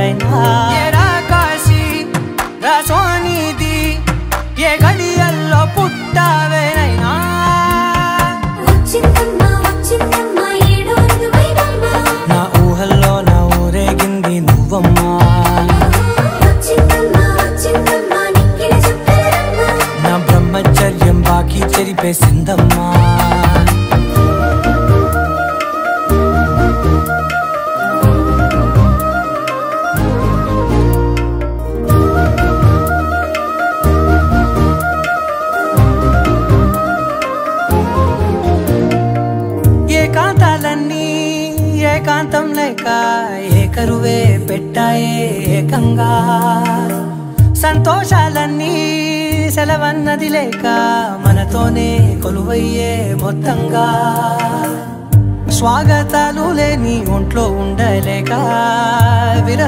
ఎవరైనా రాకాశి రసోనిది ఏ గడియల్లో పుట్టావేనైనా నా ఊహల్లో నా ఊరేగింది నువ్వమ్మా నా బ్రహ్మచర్యం బాకీ చెరిపేసిందమ్మా ఏకాంతాలన్నీ ఏకాంతం లేక ఏకరువే పెట్టాయే ఏకంగా సంతోషాలన్నీ సెలవన్నది లేక మనతోనే కొలువయ్యే మొత్తంగా స్వాగతాలు లేని ఒంట్లో ఉండలేక విరహ